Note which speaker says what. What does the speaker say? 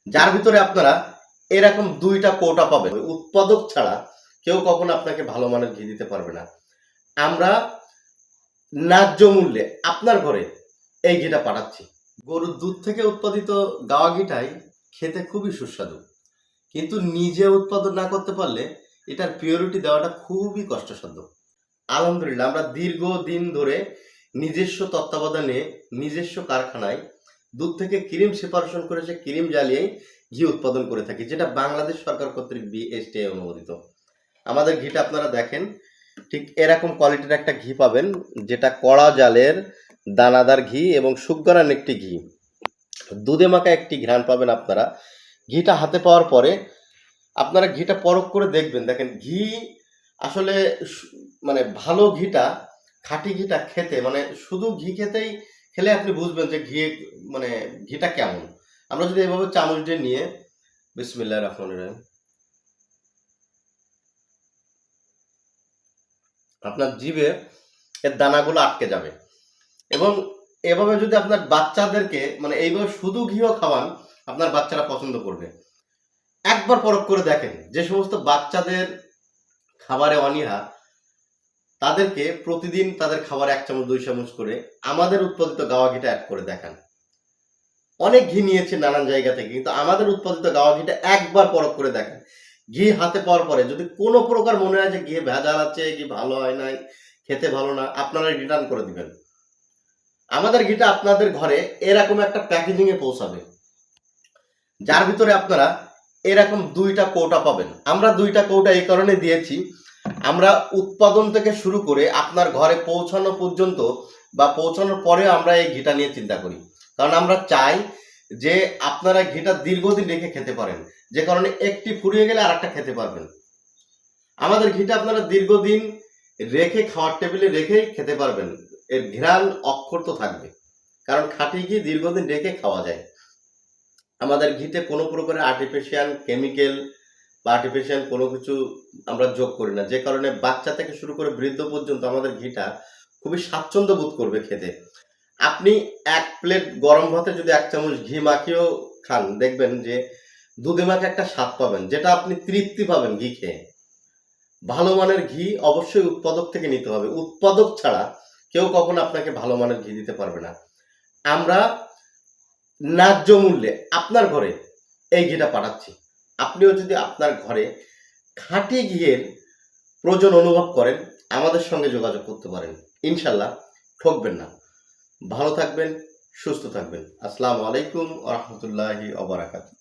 Speaker 1: যার ভিতরে আপনারা এরকম ২টা কোটা পাবেন। উৎপাদক ছাড়া কেউ কখনো আপনাকে ভালো মানের ঘি দিতে পারবে না। আমরা ন্যায্য মূল্যে আপনার ঘরে এই ঘিটা পাঠাচ্ছি। গরুর দুধ থেকে উৎপাদিত গাওয়া ঘিটাই খেতে খুবই সুস্বাদু, কিন্তু নিজে উৎপাদন না করতে পারলে এটার পিওরিটি দেওয়াটা খুবই কষ্টসাধ্য। আলহামদুলিল্লাহ, আমরা দীর্ঘদিন ধরে নিজস্ব তত্ত্বাবধানে নিজস্ব কারখানায় দুধ থেকে ক্রিম সেপারেশন করে সে ক্রিম জ্বালিয়েই ঘি উৎপাদন করে থাকি, যেটা বাংলাদেশ সরকার কর্তৃক বিএসটিআই অনুমোদিত। আমাদের ঘিটা আপনারা দেখেন, ঠিক এরকম কোয়ালিটির একটা ঘি পাবেন, যেটা কড়া জালের দানাদার ঘি এবং সুগারান একটি ঘি, দুধে মাখা একটি ঘ্রাণ পাবেন আপনারা। ঘিটা হাতে পাওয়ার পরে আপনারা ঘিটা পরখ করে দেখবেন। দেখেন ঘি আসলে মানে ভালো ঘিটা, খাঁটি ঘিটা খেতে মানে শুধু ঘি খেলে আপনি বুঝবেন যে মানে ঘিটা কেমন। আমরা যদি এভাবে চামচ দিয়ে নিয়ে বিসমিল্লাহির রহমানির রহিম, আপনার জিভে এর দানাগুলো আটকে যাবে। এবং এভাবে যদি আপনার বাচ্চাদেরকে মানে এইভাবে শুধু ঘিও খাওয়ান, আপনার বাচ্চারা পছন্দ করবে। একবার পরখ করে দেখেন। যে সমস্ত বাচ্চাদের খাবারে অনীহা, তাদেরকে প্রতিদিন তাদের খাবার 1 চামচ 2 চামচ করে আমাদের উৎপাদিত গাওয়া ঘিটা অ্যাড করে দেখান। অনেক ঘি নিয়েছে নানান জায়গা থেকে, কিন্তু আমাদের উৎপাদিত গাওয়া ঘিটা একবার পরখ করে দেখেন। ঘি হাতে পাওয়ার পরে যদি কোনো প্রকার মনে হয় যে ঘি ভেজাল আছে, ঘি ভালো হয় নাই, খেতে ভালো না, আপনারা রিটার্ন করে দিবেন। আমাদের ঘিটা আপনাদের ঘরে এরকম একটা প্যাকেজিং এ পৌঁছাবে, যার ভিতরে আপনারা এরকম 2টা কৌটা পাবেন। আমরা 2টা কৌটা এই কারণে দিয়েছি, আমরা উৎপাদন থেকে শুরু করে আপনার ঘরে পৌঁছানো পর্যন্ত বা পৌঁছানোর পরে আমরা এই ঘিটা নিয়ে চিন্তা করি। কারণ আমরা চাই যে আপনারা ঘিটা দীর্ঘদিন রেখে খেতে পারেন, যে কারণে একটি ফুরিয়ে গেলে আরেকটা খেতে পারবেন। আমাদের ঘিটা আপনারা দীর্ঘদিন রেখে খাওয়ার টেবিলে রেখেই খেতে পারবেন, এর ঘ্রাণ অক্ষত থাকবে, কারণ খাঁটি ঘি দীর্ঘদিন রেখে খাওয়া যায়। আমাদের ঘিতে কোনো প্রকারের আর্টিফিশিয়াল কেমিক্যাল বা আর্টিফিশিয়াল কোনো কিছু আমরা যোগ করি না, যে কারণে বাচ্চা থেকে শুরু করে বৃদ্ধ পর্যন্ত আমাদের ঘিটা খুবই স্বাচ্ছন্দ্য বোধ করবে খেতে। আপনি 1 প্লেট গরম ভাতে যদি 1 চামচ ঘি মাখিয়েও খান, দেখবেন যে দুধে মাখা একটা স্বাদ পাবেন, যেটা আপনি তৃপ্তি পাবেন ঘি খেয়ে। ভালো মানের ঘি অবশ্যই উৎপাদক থেকে নিতে হবে। উৎপাদক ছাড়া কেউ কখনো আপনাকে ভালো মানের ঘি দিতে পারবে না। আমরা ন্যায্য মূল্যে আপনার ঘরে এই ঘিটা পাঠাচ্ছি। আপনিও যদি আপনার ঘরে খাঁটি ঘিয়ের প্রয়োজন অনুভব করেন, আমাদের সঙ্গে যোগাযোগ করতে পারেন। ইনশাল্লাহ ঠকবেন না। ভালো থাকবেন, সুস্থ থাকবেন। আসসালামু আলাইকুম ওয়া রাহমাতুল্লাহি ওয়া বারাকাতুহু।